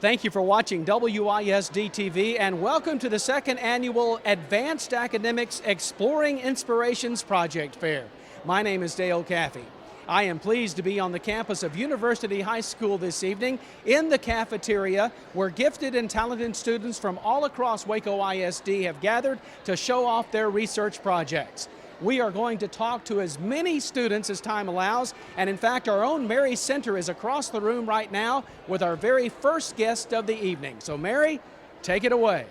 Thank you for watching WISD TV and welcome to the second annual Advanced Academics Exploring Inspirations Project Fair. My name is Dale Caffey. I am pleased to be on the campus of University High School this evening in the cafeteria where gifted and talented students from all across Waco ISD have gathered to show off their research projects. We are going to talk to as many students as time allows, and in fact our own Mary Center is across the room right now with our very first guest of the evening. So Mary, take it away.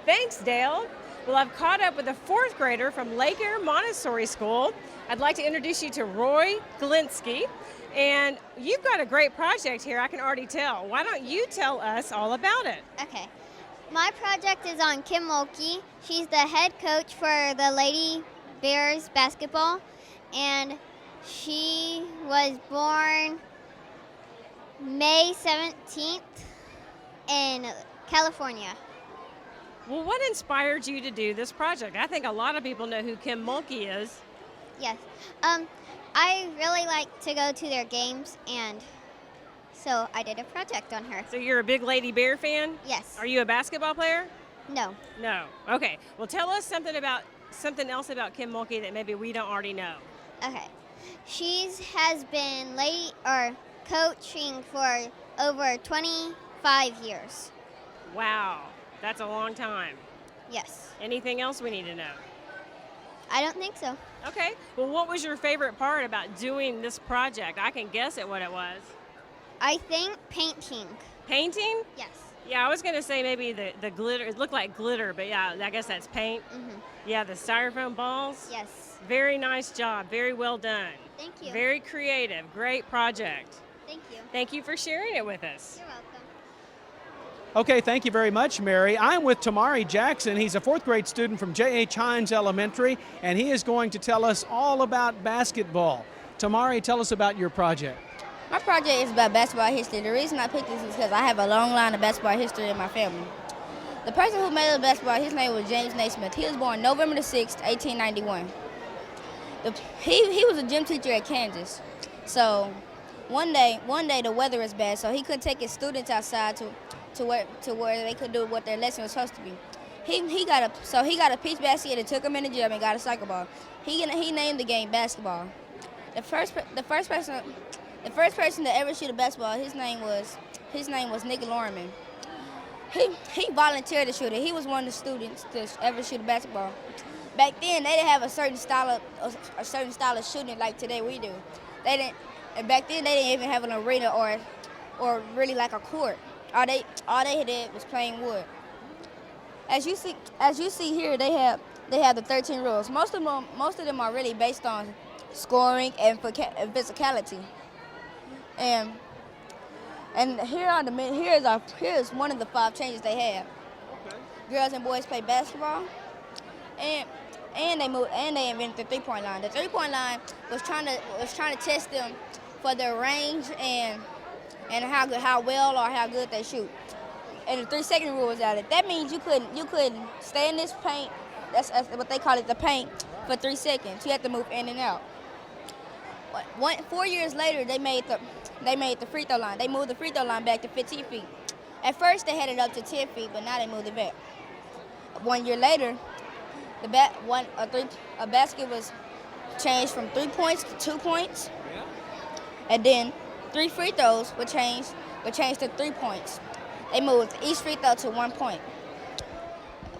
Thanks, Dale. Well, I've caught up with a fourth grader from Lake Air Montessori School. I'd like to introduce you to Roy Galinsky. And you've got a great project here, I can already tell. Why don't you tell us all about it? Okay. My project is on Kim Mulkey. She's the head coach for the Lady Bears basketball, and she was born May 17th in California. Well, what inspired you to do this project? I think a lot of people know who Kim Mulkey is. Yes. I really like to go to their games, and so I did a project on her. So you're a big Lady Bear fan? Yes. Are you a basketball player? No. No. Okay. Well, tell us something else about Kim Mulkey that maybe we don't already know. Okay. She has been coaching for over 25 years. Wow. That's a long time. Yes. Anything else we need to know? I don't think so. Okay. Well, what was your favorite part about doing this project? I can guess at what it was. I think painting. Painting? Yes. Yeah, I was going to say maybe the glitter. It looked like glitter, but yeah, I guess that's paint. Mm-hmm. Yeah, the styrofoam balls. Yes. Very nice job. Very well done. Thank you. Very creative. Great project. Thank you. Thank you for sharing it with us. You're welcome. Okay, thank you very much, Mary. I'm with Tamari Jackson. He's a fourth grade student from J.H. Hines Elementary, and he is going to tell us all about basketball. Tamari, tell us about your project. My project is about basketball history. The reason I picked this is because I have a long line of basketball history in my family. The person who made the basketball, his name was James Naismith. He was born November the 6th, 1891. He was a gym teacher at Kansas. So one day the weather was bad, so he couldn't take his students outside to where they could do what their lesson was supposed to be. He got a peach basket and took him in the gym and got a soccer ball. He named the game basketball. The first person to ever shoot a basketball, his name was Nick Lorman. He volunteered to shoot it. He was one of the students to ever shoot a basketball. Back then, they didn't have a certain style of shooting like today we do. And back then they didn't even have an arena or really like a court. All they did was playing wood. As you see here, they have the 13 rules. Most of them are really based on scoring and physicality. And here's one of the 5 changes they have. Okay. Girls and boys play basketball, and they invented the 3-point line. The 3-point line was trying to test them for their range and how well or how good they shoot. And the 3-second rule was added. That means you couldn't stay in this paint. That's what they call it, the paint, for 3 seconds. You had to move in and out. 4 years later, they made the free throw line. They moved the free throw line back to 15 feet. At first, they had it up to 10 feet, but now they moved it back. 1 year later, a basket was changed from 3 points to 2 points, and then 3 free throws were changed to 3 points. They moved each free throw to 1 point.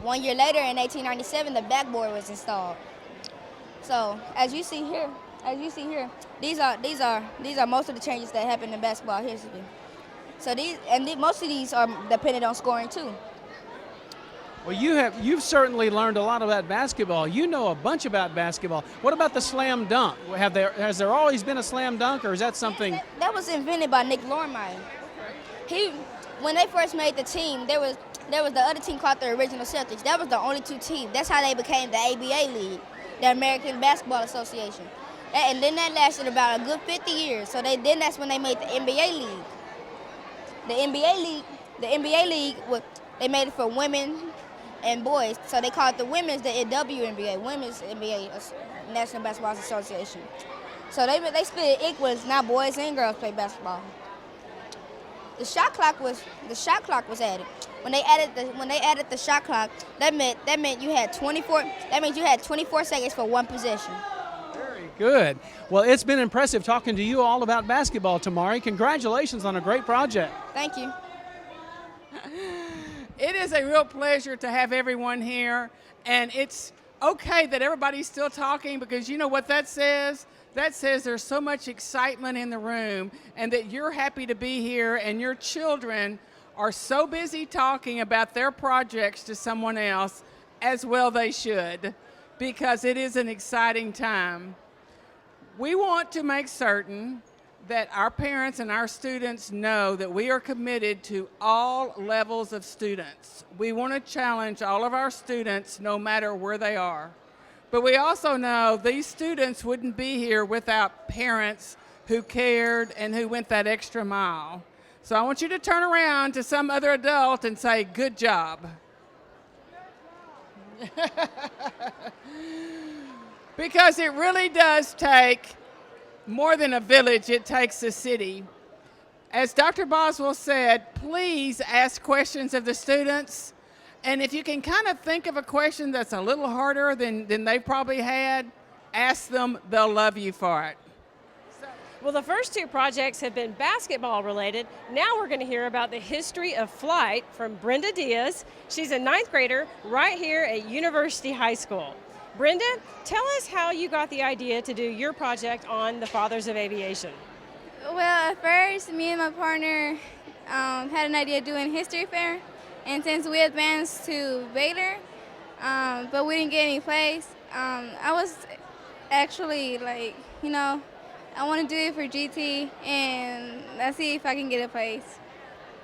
1 year later, in 1897, the backboard was installed. So, as you see here, these are most of the changes that happened in basketball history. So most of these are dependent on scoring too. Well, you've certainly learned a lot about basketball. You know a bunch about basketball. What about the slam dunk? Has there always been a slam dunk, or is that something? That was invented by Nick Lorman. When they first made the team, there was the other team called the Original Celtics. That was the only 2 teams. That's how they became the ABA League, the American Basketball Association. And then that lasted about a good 50 years. So that's when they made the NBA League. The NBA League, they made it for women and boys. So they called the women's the WNBA, Women's NBA, National Basketball Association. So they split it equals. Now boys and girls play basketball. the shot clock was added. When they added the shot clock, that meant you had 24. That means you had 24 seconds for one possession. Very good. Well, it's been impressive talking to you all about basketball, Tamari. Congratulations on a great project. Thank you. It is a real pleasure to have everyone here, and it's okay that everybody's still talking, because you know what that says? That says there's so much excitement in the room and that you're happy to be here, and your children are so busy talking about their projects to someone else, as well they should, because it is an exciting time. We want to make certain that our parents and our students know that we are committed to all levels of students. We want to challenge all of our students no matter where they are. But we also know these students wouldn't be here without parents who cared and who went that extra mile. So I want you to turn around to some other adult and say, good job. Because it really does take more than a village, it takes a city. As Dr. Boswell said, please ask questions of the students. And if you can kind of think of a question that's a little harder than they probably had, ask them, they'll love you for it. Well, the first two projects have been basketball related. Now we're going to hear about the history of flight from Brenda Diaz. She's a 9th grader right here at University High School. Brenda, tell us how you got the idea to do your project on the Fathers of Aviation. Well, at first, me and my partner had an idea of doing history fair, and since we advanced to Baylor, but we didn't get any place, I was actually like, I want to do it for GT, and let's see if I can get a place.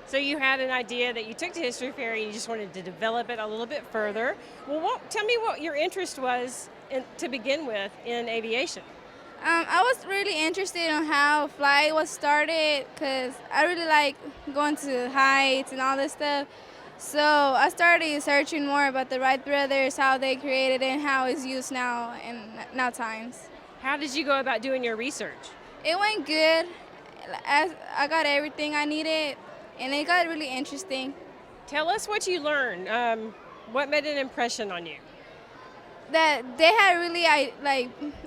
So you had an idea that you took to history fair and you just wanted to develop it a little bit further. Well, tell me what your interest was to begin with in aviation. I was really interested in how flight was started, because I really like going to heights and all this stuff. So I started searching more about the Wright brothers, how they created it, and how it's used now in now times. How did you go about doing your research? It went good. I got everything I needed, and it got really interesting. Tell us what you learned. What made an impression on you? That they had really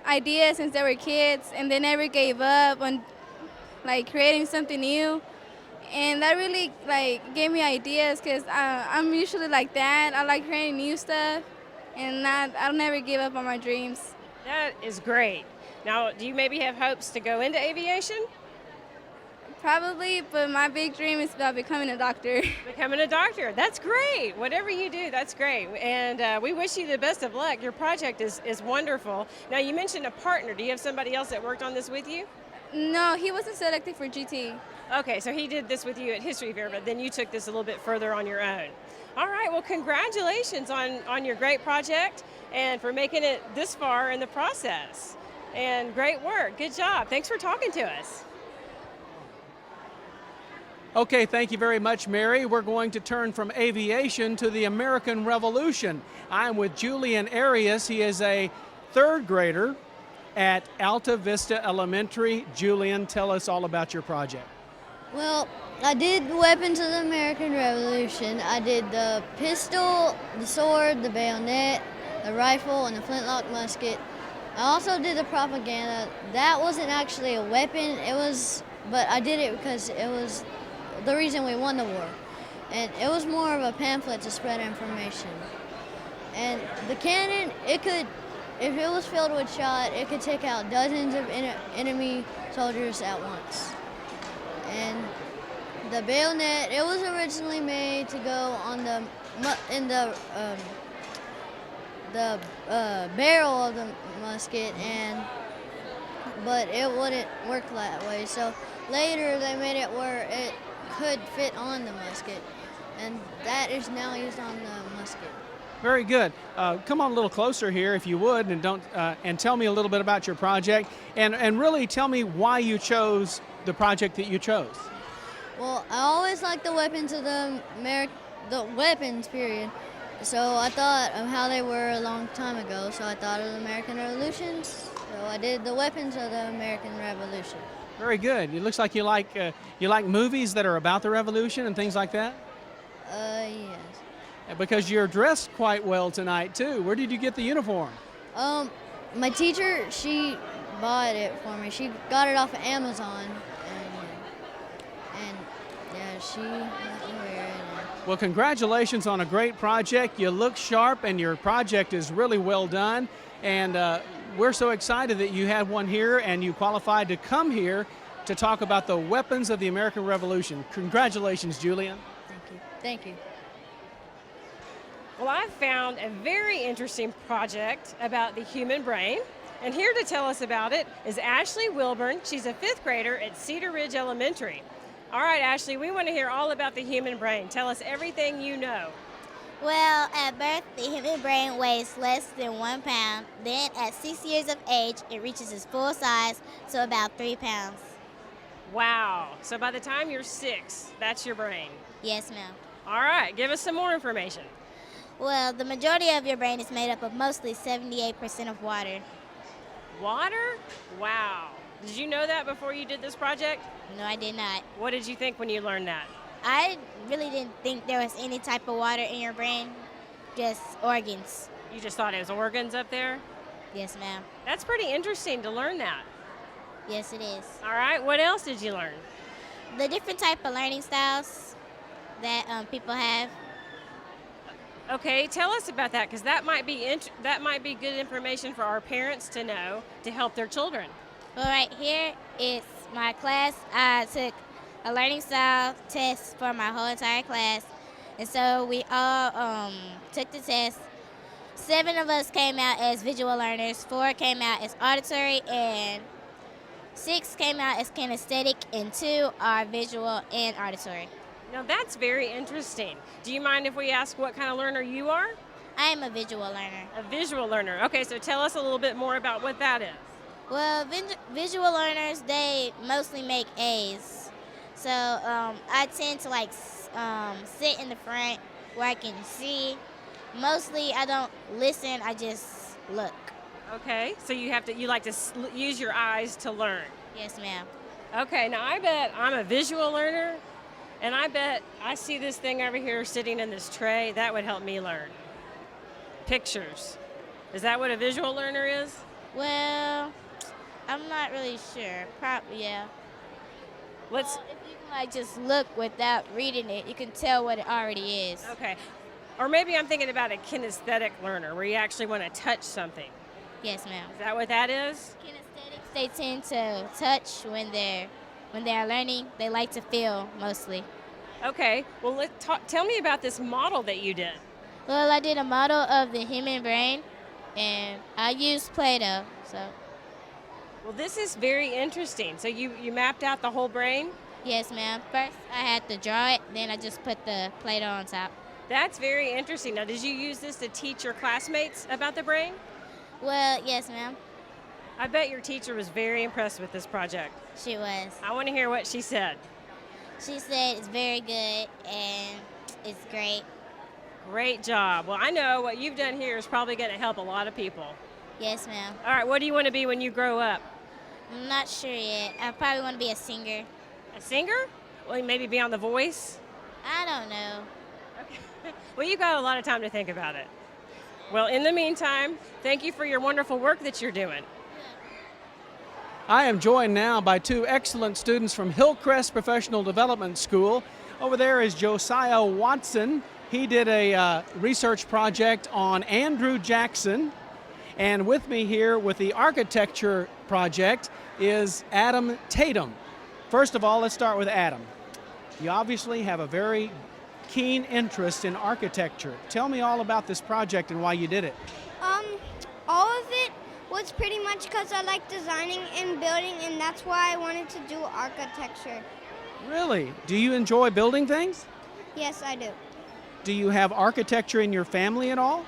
ideas since they were kids, and they never gave up on creating something new. And that really gave me ideas, because I'm usually like that. I like creating new stuff, and I'll never give up on my dreams. That is great. Now, do you maybe have hopes to go into aviation? Probably, but my big dream is about becoming a doctor. Becoming a doctor. That's great. Whatever you do, that's great. And we wish you the best of luck. Your project is wonderful. Now, you mentioned a partner. Do you have somebody else that worked on this with you? No, he wasn't selected for GT. Okay, so he did this with you at History Fair, but then you took this a little bit further on your own. All right, well, congratulations on your great project and for making it this far in the process. And great work. Good job. Thanks for talking to us. Okay, thank you very much, Mary. We're going to turn from aviation to the American Revolution. I'm with Julian Arias. He is a 3rd grader at Alta Vista Elementary. Julian, tell us all about your project. Well, I did Weapons of the American Revolution. I did the pistol, the sword, the bayonet, the rifle, and the flintlock musket. I also did the propaganda. That wasn't actually a weapon, but I did it because it was the reason we won the war. And it was more of a pamphlet to spread information. And the cannon, if it was filled with shot, it could take out dozens of enemy soldiers at once. And the bayonet, it was originally made to go on the barrel of the musket, but it wouldn't work that way. So later they made it where it could fit on the musket, and that is now used on the musket. Very good. Come on a little closer here, if you would, and tell me a little bit about your project, and really tell me why you chose the project that you chose. Well, I always liked the weapons of the weapons period. So I thought of how they were a long time ago. So I thought of the American Revolutions. So I did the weapons of the American Revolution. Very good. It looks like you like movies that are about the revolution and things like that. Yes. Because you're dressed quite well tonight too. Where did you get the uniform? My teacher, she bought it for me. She got it off of Amazon, and yeah, she let me wear it. Well, congratulations on a great project. You look sharp, and your project is really well done. And we're so excited that you had one here and you qualified to come here to talk about the weapons of the American Revolution. Congratulations, Julian. Thank you. Thank you. Well, I found a very interesting project about the human brain. And here to tell us about it is Ashley Wilburn. She's a 5th grader at Cedar Ridge Elementary. All right, Ashley, we want to hear all about the human brain. Tell us everything you know. Well, at birth, the human brain weighs less than 1 pound. Then, at 6 years of age, it reaches its full size, so about 3 pounds. Wow. So by the time you're 6, that's your brain. Yes, ma'am. All right, give us some more information. Well, the majority of your brain is made up of mostly 78% of water. Water? Wow. Did you know that before you did this project? No, I did not. What did you think when you learned that? I really didn't think there was any type of water in your brain, just organs. You just thought it was organs up there? Yes, ma'am. That's pretty interesting to learn that. Yes, it is. All right, what else did you learn? The different type of learning styles that people have. Okay, tell us about that, because that might be good information for our parents to know to help their children. Well, right here is my class. I took a learning style test for my whole entire class, and so we all took the test. 7 of us came out as visual learners, 4 came out as auditory, and 6 came out as kinesthetic, and 2 are visual and auditory. Now that's very interesting. Do you mind if we ask what kind of learner you are? I am a visual learner. A visual learner. Okay, so tell us a little bit more about what that is. Well, visual learners, they mostly make A's. So I tend to sit in the front where I can see. Mostly I don't listen, I just look. Okay, so you like to use your eyes to learn. Yes, ma'am. Okay, now I bet I'm a visual learner, and I bet I see this thing over here sitting in this tray. That would help me learn. Pictures. Is that what a visual learner is? Well, I'm not really sure. Probably, yeah. Let's. Well, if you can just look without reading it, you can tell what it already is. Okay. Or maybe I'm thinking about a kinesthetic learner, where you actually want to touch something. Yes, ma'am. Is that what that is? Kinesthetics, they tend to touch when they're learning. They like to feel mostly. Okay. Well, tell me about this model that you did. Well, I did a model of the human brain, and I used Play-Doh. So. Well, this is very interesting. So you mapped out the whole brain? Yes, ma'am. First, I had to draw it, then I just put the Play-Doh on top. That's very interesting. Now, did you use this to teach your classmates about the brain? Well, yes, ma'am. I bet your teacher was very impressed with this project. She was. I want to hear what she said. She said it's very good and it's great. Great job. Well, I know what you've done here is probably going to help a lot of people. Yes, ma'am. All right, what do you want to be when you grow up? I'm not sure yet. I probably want to be a singer. A singer? Well, maybe be on The Voice? I don't know. Okay. Well, you've got a lot of time to think about it. Well, in the meantime, thank you for your wonderful work that you're doing. I am joined now by 2 excellent students from Hillcrest Professional Development School. Over there is Josiah Watson. He did a research project on Andrew Jackson. And with me here with the architecture project is Adam Tatum. First of all, let's start with Adam. You obviously have a very keen interest in architecture. Tell me all about this project and why you did it. All of it was pretty much because I like designing and building, and that's why I wanted to do architecture. Really? Do you enjoy building things? Yes, I do. Do you have architecture in your family at all?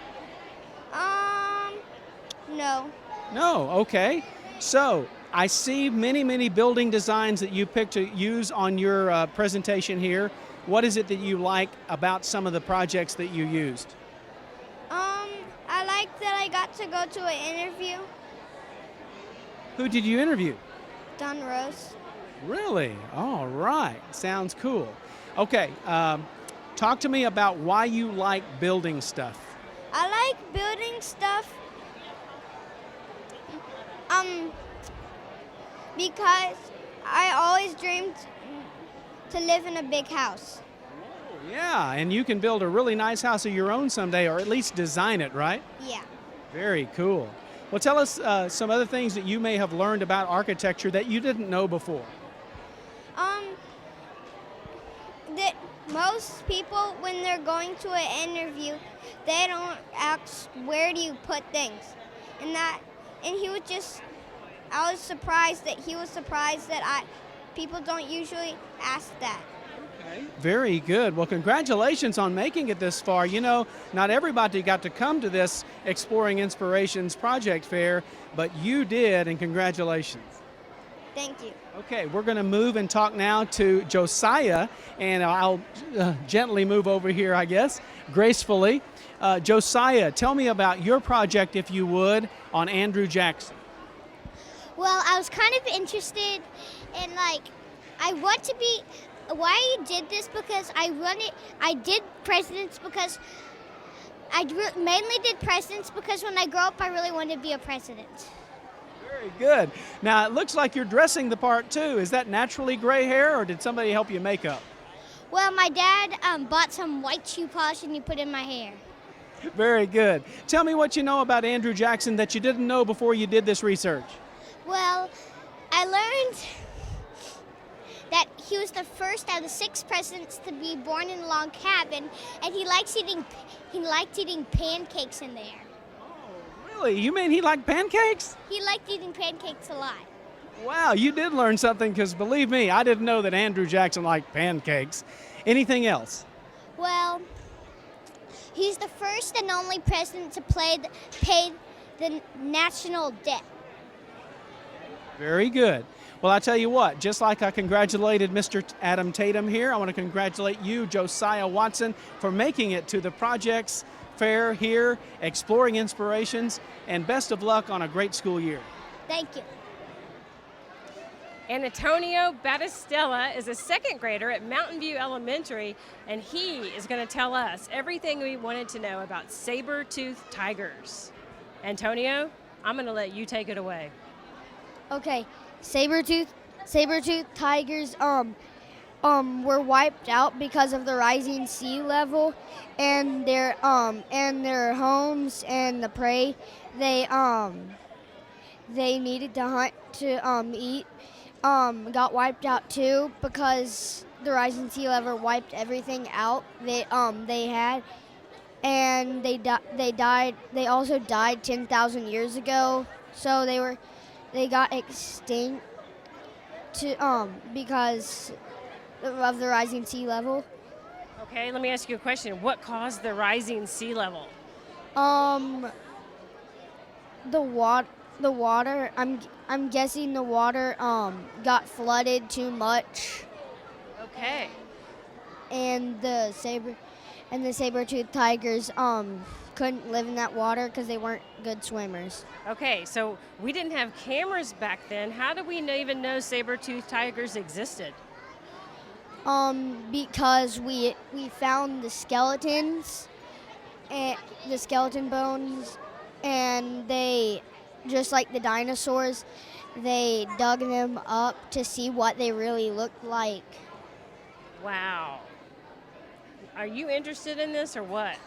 No. No, okay. So I see many building designs that you picked to use on your presentation here. What is it that you like about some of the projects that you used? I like that I got to go to an interview. Who did you interview? Don Rose. Really? All right. Sounds cool. Okay. Talk to me about why you like building stuff. I like building stuff um because I always dreamed to live in a big house. Yeah, and you can build a really nice house of your own someday, or at least design it, right? Yeah. Very cool. Well, tell us some other things that you may have learned about architecture that you didn't know before. Um, that most people, when they're going to an interview, they don't ask where do you put things, and he was just. I was surprised that he was surprised that people don't usually ask that. Very good. Well, congratulations on making it this far. You know, not everybody got to come to this Exploring Inspirations project fair, but you did, and congratulations. Thank you. Okay, we're going to move and talk now to Josiah, and I'll gently move over here, I guess, gracefully. Josiah, tell me about your project, if you would, on Andrew Jackson. Well, I was kind of interested in why I did this because I did presidents because mainly did presidents because when I grow up I really wanted to be a president. Very good. Now, it looks like you're dressing the part too. Is that naturally gray hair or did somebody help you make up? Well, my dad bought some white shoe polish and he put in my hair. Very good. Tell me what you know about Andrew Jackson that you didn't know before you did this research. Well, I learned that he was the first out of the 6 presidents to be born in a log cabin, and he liked eating pancakes in there. Oh, really? You mean he liked pancakes? He liked eating pancakes a lot. Wow, you did learn something because believe me, I didn't know that Andrew Jackson liked pancakes. Anything else? Well, he's the first and only president to pay the national debt. Very good. Well, I tell you what, just like I congratulated Mr. Adam Tatum here, I want to congratulate you, Josiah Watson, for making it to the projects fair here, Exploring Inspirations, and best of luck on a great school year. Thank you. And Antonio Battistella is a 2nd grader at Mountain View Elementary, and he is going to tell us everything we wanted to know about saber-toothed tigers. Antonio, I'm going to let you take it away. Okay, saber-tooth tigers were wiped out because of the rising sea level, and their homes and the prey they needed to hunt to eat got wiped out too because the rising sea level wiped everything out they had, and they died. They also died 10,000 years ago, so they got extinct because of the rising sea level. Okay, let me ask you a question. What caused the rising sea level? The water. I'm guessing the water got flooded too much. Okay. And the saber-toothed tigers couldn't live in that water because they weren't good swimmers. Okay, so we didn't have cameras back then. How did we even know saber-toothed tigers existed? Because we found the skeletons and the skeleton bones, and they, just like the dinosaurs, they dug them up to see what they really looked like. Wow. Are you interested in this or what?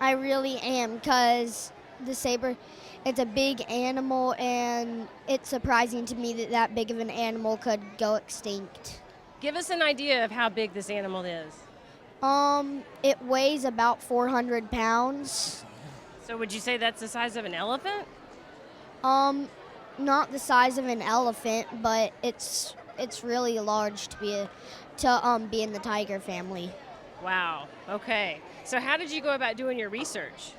I really am, because it's a big animal, and it's surprising to me that big of an animal could go extinct. Give us an idea of how big this animal is. It weighs about 400 pounds. So would you say that's the size of an elephant? Not the size of an elephant, but it's really large to be in the tiger family. Wow. Okay. So how did you go about doing your research?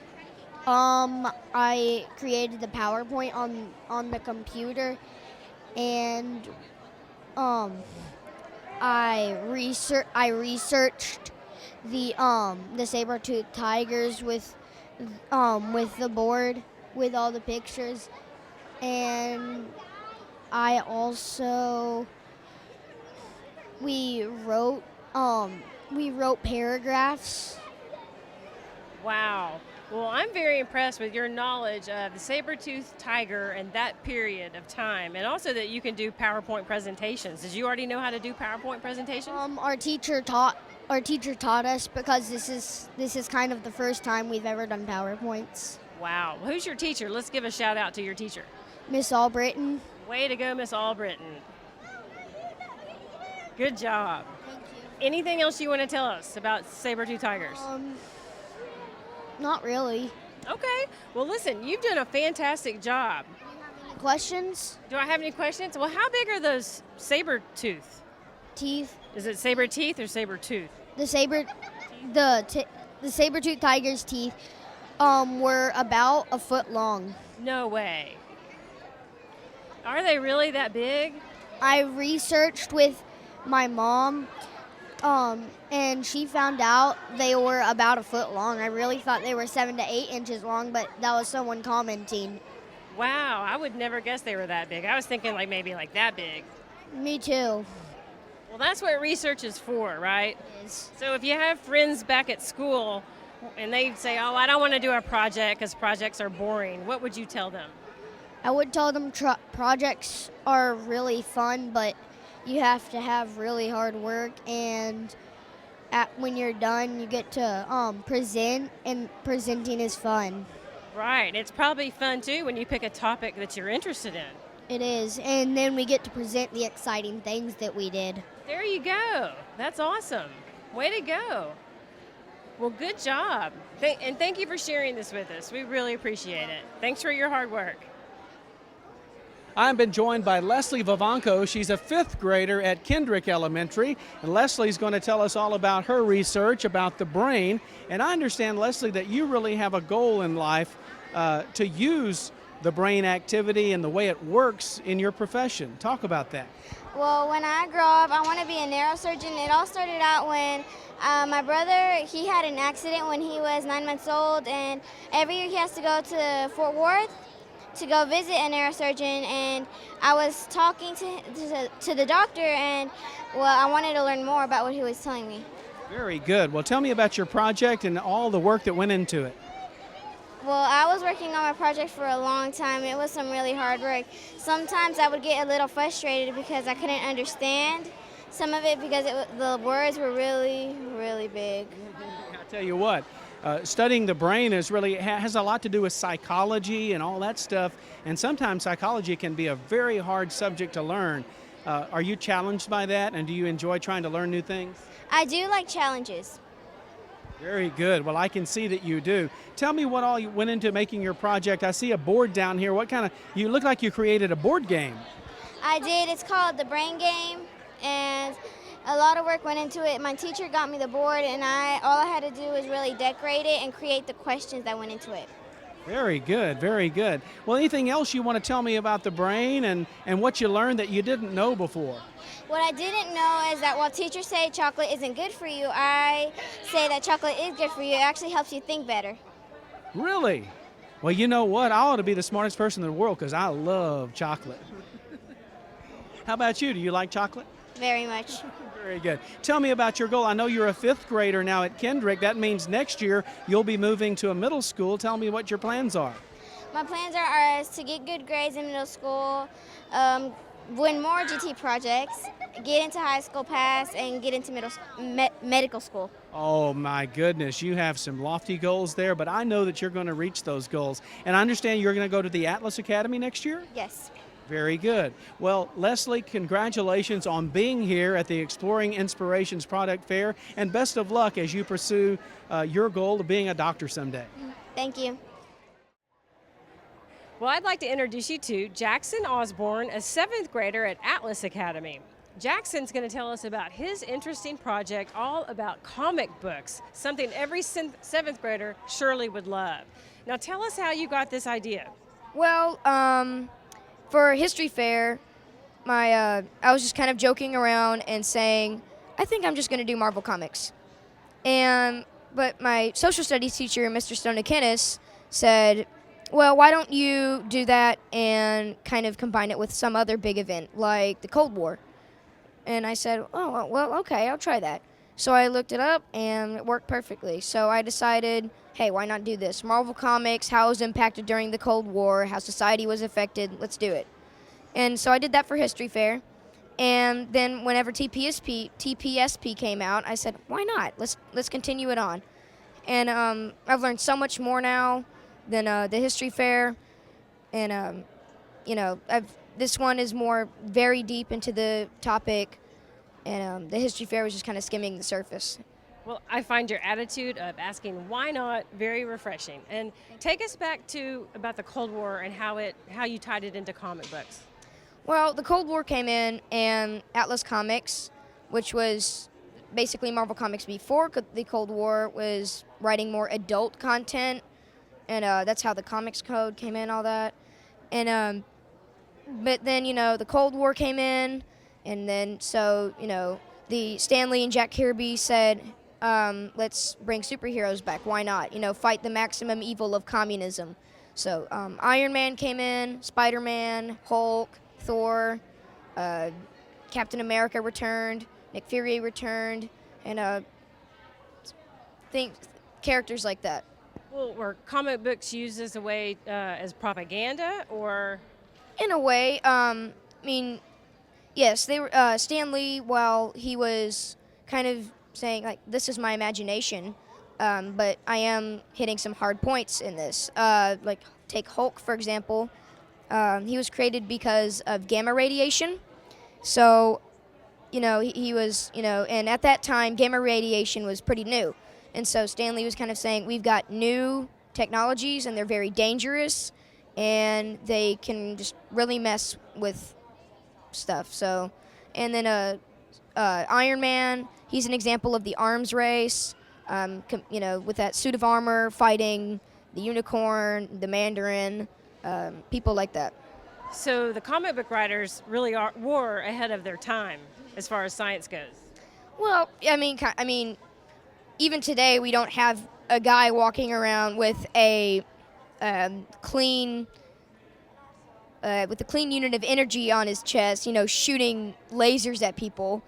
I created the PowerPoint on the computer, and I researched the saber-toothed tigers with the board with all the pictures, and I also we wrote paragraphs. Wow. Well, I'm very impressed with your knowledge of the saber-toothed tiger and that period of time, and also that you can do PowerPoint presentations. Did you already know how to do PowerPoint presentations? Our teacher taught us because this is kind of the first time we've ever done PowerPoints. Wow. Who's your teacher? Let's give a shout out to your teacher. Miss Albritton. Way to go, Miss Albritton. Good job. Thank you. Anything else you want to tell us about saber-toothed tigers? Not really. Okay. Well, listen, you've done a fantastic job. Any questions? Do I have any questions? Well, how big are those saber-tooth? Teeth. Is it saber teeth or saber tooth? The saber-toothed tiger's teeth were about a foot long. No way. Are they really that big? I researched with my mom, and she found out they were about a foot long. I really thought they were 7 to 8 inches long, but that was someone commenting. Wow, I would never guess they were that big. I was thinking like maybe like that big. Me too. Well, that's what research is for, right? It is. So if you have friends back at school and they say, oh, I don't want to do a project because projects are boring, what would you tell them? I would tell them projects are really fun, but you have to have really hard work, and when you're done, you get to present, and presenting is fun. Right. It's probably fun, too, when you pick a topic that you're interested in. It is, and then we get to present the exciting things that we did. There you go. That's awesome. Way to go. Well, good job. And thank you for sharing this with us. We really appreciate it. Thanks for your hard work. I've been joined by Leslie Vivanco. She's a 5th grader at Kendrick Elementary, and Leslie's going to tell us all about her research about the brain. And I understand, Leslie, that you really have a goal in life to use the brain activity and the way it works in your profession. Talk about that. Well, when I grow up, I want to be a neurosurgeon. It all started out when my brother, he had an accident when he was 9 months old, and every year he has to go to Fort Worth to go visit a neurosurgeon, and I was talking to the doctor, and well, I wanted to learn more about what he was telling me. Very good. Well, tell me about your project and all the work that went into it. Well, I was working on my project for a long time. It was some really hard work. Sometimes I would get a little frustrated because I couldn't understand some of it because the words were really, really big. I tell you what, studying the brain has a lot to do with psychology and all that stuff, and sometimes psychology can be a very hard subject to learn. Are you challenged by that, and do you enjoy trying to learn new things? I do like challenges. Very good. Well, I can see that you do. Tell me what all you went into making your project. I see a board down here. You look like you created a board game. I did. It's called the Brain Game, and a lot of work went into it. My teacher got me the board, and all I had to do was really decorate it and create the questions that went into it. Very good, very good. Well, anything else you want to tell me about the brain and what you learned that you didn't know before? What I didn't know is that while teachers say chocolate isn't good for you, I say that chocolate is good for you. It actually helps you think better. Really? Well, you know what? I ought to be the smartest person in the world because I love chocolate. How about you? Do you like chocolate? Very much. Very good. Tell me about your goal. I know you're a 5th grader now at Kendrick. That means next year you'll be moving to a middle school. Tell me what your plans are. My plans are to get good grades in middle school, win more GT projects, get into high school pass, and get into medical school. Oh my goodness, you have some lofty goals there, but I know that you're going to reach those goals. And I understand you're going to go to the Atlas Academy next year? Yes. Very good. Well, Leslie, congratulations on being here at the Exploring Inspirations Product Fair, and best of luck as you pursue your goal of being a doctor someday. Thank you. Well, I'd like to introduce you to Jackson Osborne, a 7th grader at Atlas Academy. Jackson's going to tell us about his interesting project all about comic books, something every 7th grader surely would love. Now tell us how you got this idea. Well, for history fair, I was just kind of joking around and saying, I think I'm just going to do Marvel Comics. But my social studies teacher, Mr. Stonekinis, said, well, why don't you do that and kind of combine it with some other big event, like the Cold War? And I said, oh, well, okay, I'll try that. So I looked it up, and it worked perfectly. So I decided, hey, why not do this? Marvel Comics, how it was impacted during the Cold War, how society was affected, let's do it. And so I did that for History Fair. And then whenever TPSP came out, I said, why not? Let's continue it on. And I've learned so much more now than the History Fair. And, this one is more very deep into the topic. And the History Fair was just kind of skimming the surface. Well, I find your attitude of asking why not very refreshing. And take us back to about the Cold War and how you tied it into comic books. Well, the Cold War came in, and Atlas Comics, which was basically Marvel Comics before the Cold War, was writing more adult content, and that's how the Comics Code came in, all that. And but then the Cold War came in. And then, so, the Stan Lee and Jack Kirby said, let's bring superheroes back. Why not? Fight the maximum evil of communism. So Iron Man came in, Spider-Man, Hulk, Thor, Captain America returned, Nick Fury returned, and characters like that. Well, were comic books used as a way, as propaganda, or? In a way, yes, they were. Stan Lee, while he was kind of saying like, "This is my imagination," but I am hitting some hard points in this. Like take Hulk for example. He was created because of gamma radiation. So, he was, and at that time, gamma radiation was pretty new, and so Stan Lee was kind of saying, "We've got new technologies, and they're very dangerous, and they can just really mess with stuff." So, and then Iron Man, he's an example of the arms race, with that suit of armor fighting the unicorn, the Mandarin, people like that. So the comic book writers really were ahead of their time as far as science goes. Well, I mean, even today we don't have a guy walking around with a clean unit of energy on his chest, shooting lasers at people.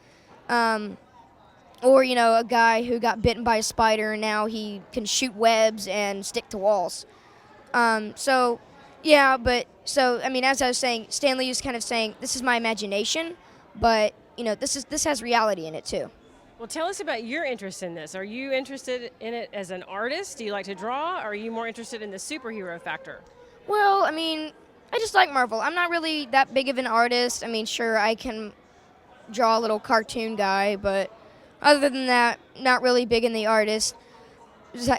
Or, a guy who got bitten by a spider and now he can shoot webs and stick to walls. As I was saying, Stan Lee was kind of saying, this is my imagination, but, this has reality in it too. Well, tell us about your interest in this. Are you interested in it as an artist? Do you like to draw? Or are you more interested in the superhero factor? Well, I just like Marvel. I'm not really that big of an artist. Sure, I can draw a little cartoon guy, but other than that, not really big in the artist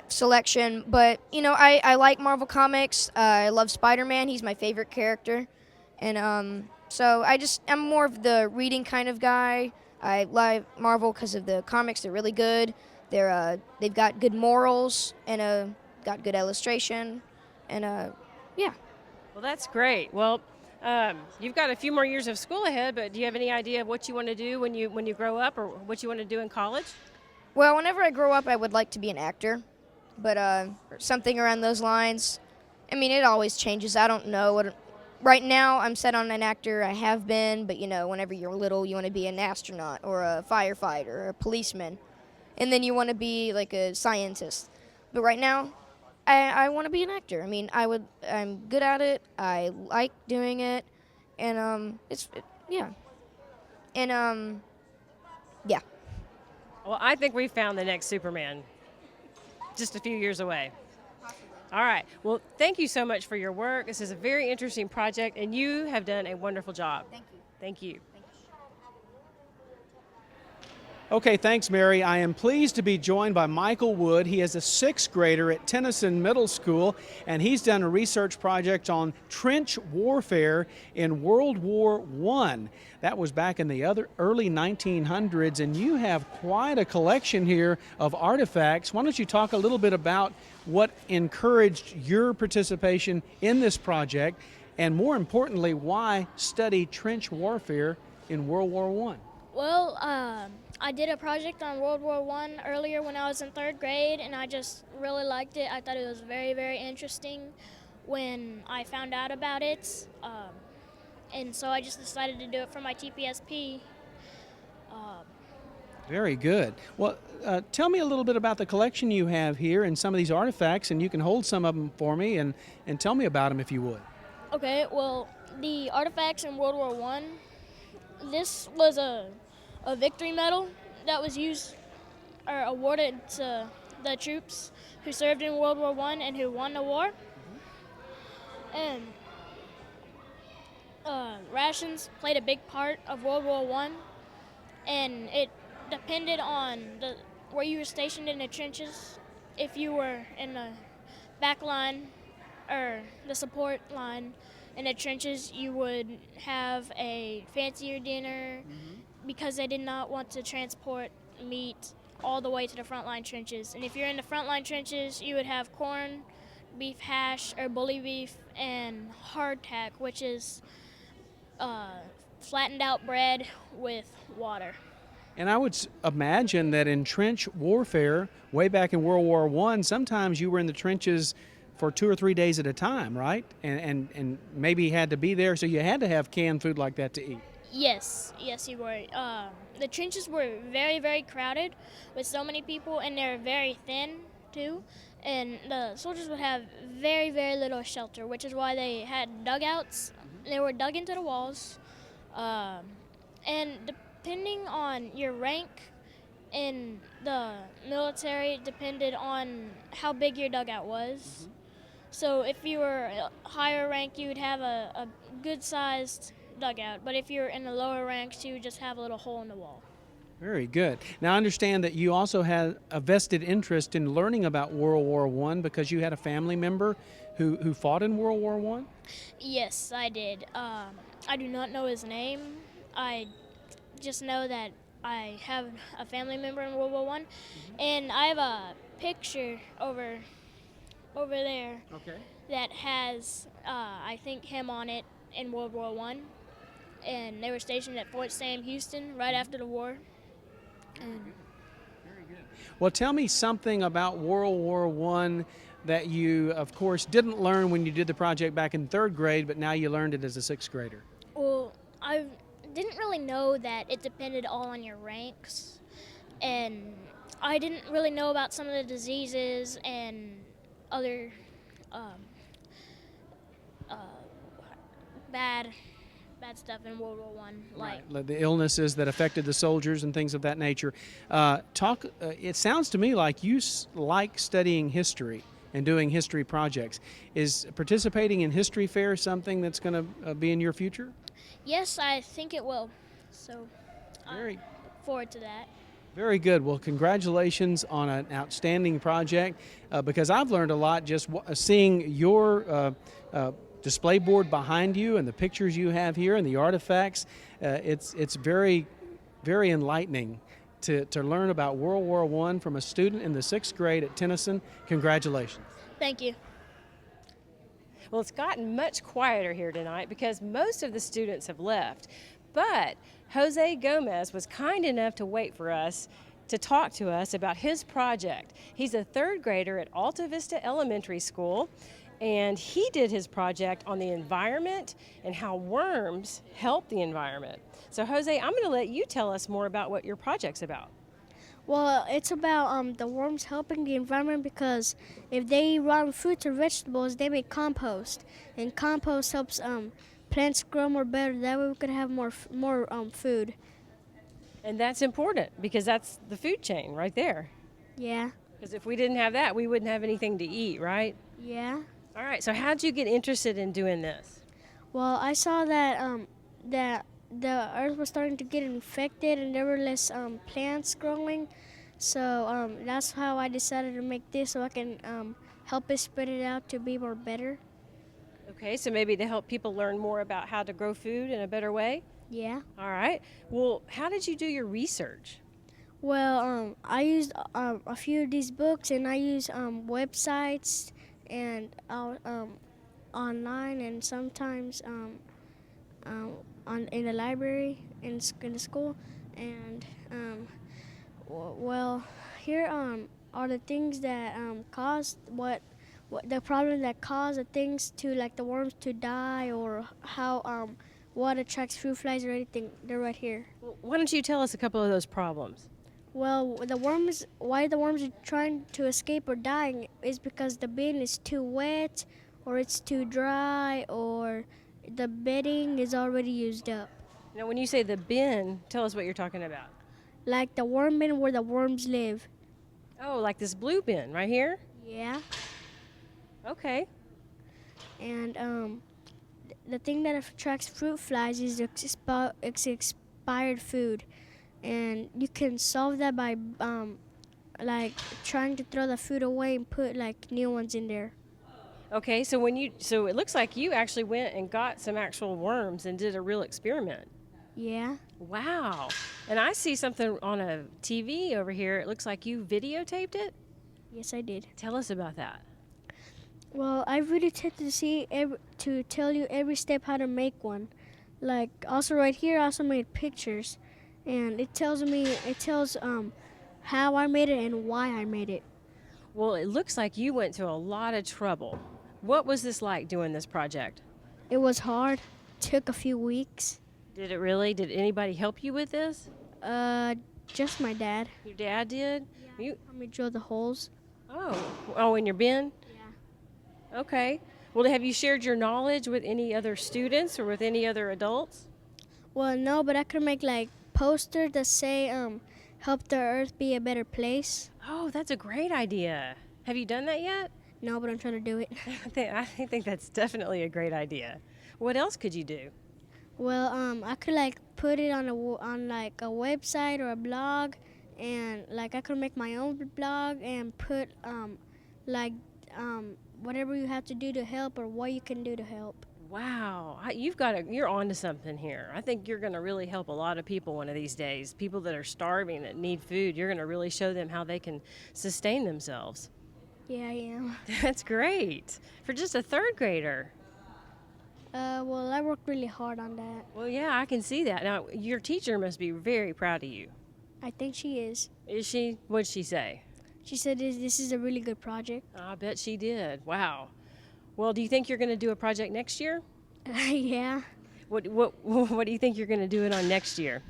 selection. But, I like Marvel Comics. I love Spider-Man. He's my favorite character. And so I'm more of the reading kind of guy. I like Marvel because of the comics. They're really good. They've got good morals and got good illustration. And, yeah. Well, that's great. Well, you've got a few more years of school ahead, but do you have any idea of what you want to do when you grow up, or what you want to do in college? Well, whenever I grow up, I would like to be an actor, but something around those lines. It always changes. I don't know what. Right now, I'm set on an actor. I have been, but whenever you're little, you want to be an astronaut or a firefighter or a policeman, and then you want to be like a scientist. But right now, I want to be an actor. I'm good at it. I like doing it, and yeah. Well, I think we found the next Superman, just a few years away. All right. Well, thank you so much for your work. This is a very interesting project, and you have done a wonderful job. Thank you. Thank you. Okay, thanks, Mary. I am pleased to be joined by Michael Wood. He is a sixth grader at Tennyson Middle School, and he's done a research project on trench warfare in World War I. That was back in the early 1900s, and you have quite a collection here of artifacts. Why don't you talk a little bit about what encouraged your participation in this project, and more importantly, why study trench warfare in World War I? Well, I did a project on World War I earlier when I was in third grade, and I just really liked it. I thought it was very, very interesting when I found out about it. And so I just decided to do it for my TPSP. Very good. Well, tell me a little bit about the collection you have here and some of these artifacts, and you can hold some of them for me and tell me about them if you would. Okay, well, the artifacts in World War One. This was a victory medal that was used or awarded to the troops who served in World War One and who won the war. And rations played a big part of World War One, and it depended on where you were stationed in the trenches. If you were in the back line or the support line in the trenches, you would have a fancier dinner because they did not want to transport meat all the way to the frontline trenches. And if you're in the frontline trenches, you would have corn, beef hash, or bully beef, and hardtack, which is flattened out bread with water. And I would imagine that in trench warfare, way back in World War One, sometimes you were in the trenches for 2 or 3 days at a time, right? And maybe had to be there, so you had to have canned food like that to eat. Yes, you were. The trenches were very, very crowded with so many people, and they're very thin too. And the soldiers would have very, very little shelter, which is why they had dugouts. They were dug into the walls. And depending on your rank in the military, depended on how big your dugout was. So if you were a higher rank, you would have a good-sized dugout. But if you're in the lower ranks, you would just have a little hole in the wall. Very good. Now, I understand that you also had a vested interest in learning about World War One because you had a family member who fought in World War One? Yes, I did. I do not know his name. I just know that I have a family member in World War One, and I have a picture over there that has, I think, him on it in World War One, and they were stationed at Fort Sam, Houston, right after the war. And Well, tell me something about World War One that you, of course, didn't learn when you did the project back in 3rd grade, but now you learned it as a 6th grader. well, I didn't really know that it depended all on your ranks, and I didn't really know about some of the diseases and other bad stuff in World War One, Like the illnesses that affected the soldiers and things of that nature. It sounds to me like you like studying history and doing history projects. Is participating in history fair something that's going to be in your future? Yes, I think it will. So Very, I look forward to that. very good. Well, congratulations on an outstanding project because I've learned a lot just seeing your display board behind you and the pictures you have here and the artifacts. It's very, very enlightening to learn about World War I from a student in the 6th grade at Tennyson. Congratulations. Thank you. Well, it's gotten much quieter here tonight because most of the students have left. But Jose Gomez was kind enough to wait for us to talk to us about his project. He's a 3rd grader at Alta Vista Elementary School, and he did his project on the environment and how worms help the environment. So Jose, I'm going to let you tell us more about what your project's about. Well, it's about the worms helping the environment because if they eat rotten fruits or vegetables, they make compost, and compost helps plants grow more better. That way we could have more food. And that's important because that's the food chain right there. Yeah. Because if we didn't have that, we wouldn't have anything to eat, right? Yeah. All right, so how'd you get interested in doing this? Well, I saw that that the earth was starting to get infected and there were less plants growing. So that's how I decided to make this so I can help it spread it out to be more better. Okay, so maybe to help people learn more about how to grow food in a better way? Yeah. All right. Well, how did you do your research? Well, I used a few of these books and I used websites and online and sometimes in the library in the school. And well, here are the things that caused what the problem that caused the things to like the worms to die, or how what attracts fruit flies or anything. They're right here. Why don't you tell us a couple of those problems? Well, why the worms are trying to escape or dying is because the bin is too wet, or it's too dry, or the bedding is already used up. Now, when you say the bin, tell us what you're talking about. Like the worm bin where the worms live. Oh, like this blue bin right here? Yeah. Okay. And the thing that attracts fruit flies is expired food. And you can solve that by like trying to throw the food away and put like new ones in there. Okay, so so it looks like you actually went and got some actual worms and did a real experiment. Yeah. Wow. And I see something on a TV over here. It looks like you videotaped it? Yes, I did. Tell us about that. Well, I videotaped to tell you every step how to make one. Like also right here, I also made pictures, and it tells how I made it and why I made it. Well, it looks like you went to a lot of trouble. What was this like doing this project? It was hard. Took a few weeks. Did it really? Did anybody help you with this? Just my dad. Your dad did? Yeah. You helped me drill the holes. Oh, in your bin? Yeah. Okay. Well, have you shared your knowledge with any other students or with any other adults? Well, no, but I could make like posters that say help the earth be a better place. Oh, that's a great idea. Have you done that yet? No, but I'm trying to do it. I think that's definitely a great idea. What else could you do? Well, I could like put it on like a website or a blog, and like I could make my own blog and put whatever you have to do to help or what you can do to help. Wow, you're onto something here. I think you're going to really help a lot of people one of these days. People that are starving, that need food, you're going to really show them how they can sustain themselves. Yeah, I am. That's great. For just a third grader. Well, I worked really hard on that. Well, yeah, I can see that. Now, your teacher must be very proud of you. I think she is. Is she? What'd she say? She said this is a really good project. I bet she did. Wow. Well, do you think you're going to do a project next year? Yeah. What do you think you're going to do it on next year?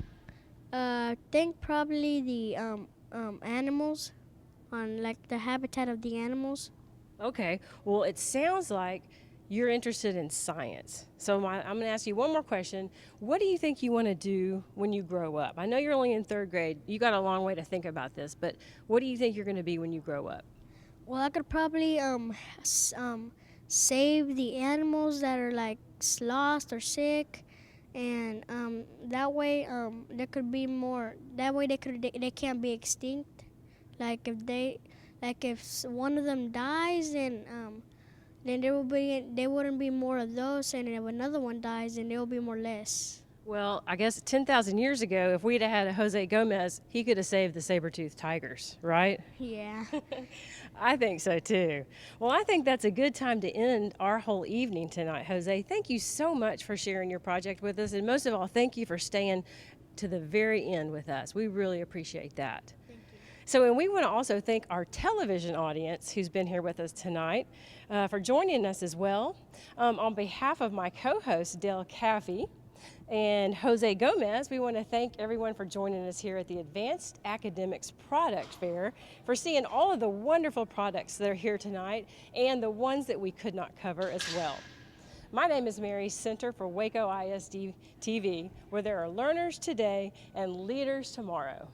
I think probably the animals, on like the habitat of the animals. Okay. Well, it sounds like you're interested in science. So I'm going to ask you one more question. What do you think you want to do when you grow up? I know you're only in third grade. You got a long way to think about this, but what do you think you're going to be when you grow up? Well, I could probably save the animals that are like lost or sick, and that way there could be more. That way they can't be extinct. Like if one of them dies, then there wouldn't be more of those, and if another one dies, then there will be more less. Well, I guess 10,000 years ago, if we'd have had a Jose Gomez, he could have saved the saber-toothed tigers, right? Yeah. I think so too. Well, I think that's a good time to end our whole evening tonight, Jose. Thank you so much for sharing your project with us, and most of all, thank you for staying to the very end with us. We really appreciate that. Thank you. So, and we want to also thank our television audience who's been here with us tonight for joining us as well. On behalf of my co-host, Dale Caffey, and Jose Gomez, we want to thank everyone for joining us here at the Advanced Academics Product Fair, for seeing all of the wonderful products that are here tonight and the ones that we could not cover as well. My name is Mary, Center for Waco ISD TV, where there are learners today and leaders tomorrow.